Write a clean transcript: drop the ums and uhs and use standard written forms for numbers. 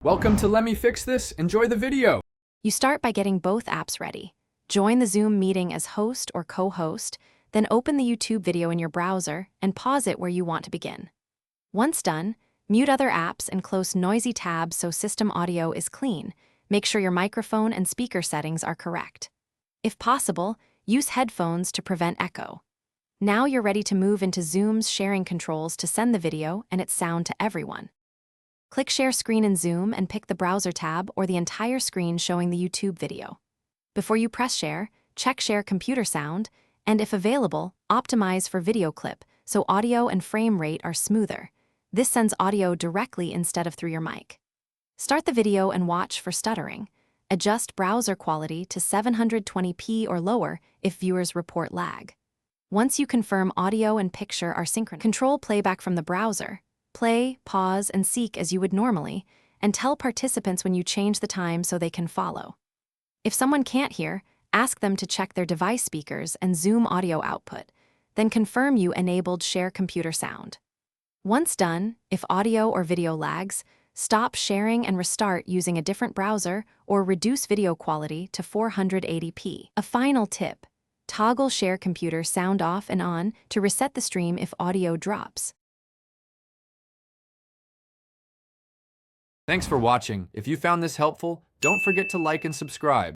Welcome to Let Me Fix This. Enjoy the video. You start by getting both apps ready. Join the Zoom meeting as host or co-host, then open the YouTube video in your browser and pause it where you want to begin. Once done, mute other apps and close noisy tabs so system audio is clean. Make sure your microphone and speaker settings are correct. If possible, use headphones to prevent echo. Now you're ready to move into Zoom's sharing controls to send the video and its sound to everyone. Click Share Screen in Zoom and pick the browser tab or the entire screen showing the YouTube video. Before you press share, check Share Computer Sound, and if available, optimize for video clip so audio and frame rate are smoother. This sends audio directly instead of through your mic. Start the video and watch for stuttering. Adjust browser quality to 720p or lower if viewers report lag. Once you confirm audio and picture are synchronous, control playback from the browser. Play, pause, and seek as you would normally, and tell participants when you change the time so they can follow. If someone can't hear, ask them to check their device speakers and Zoom audio output, then confirm you enabled Share Computer Sound. Once done, if audio or video lags, stop sharing and restart using a different browser or reduce video quality to 480p. A final tip: toggle Share Computer Sound off and on to reset the stream if audio drops. Thanks for watching. If you found this helpful, don't forget to like and subscribe.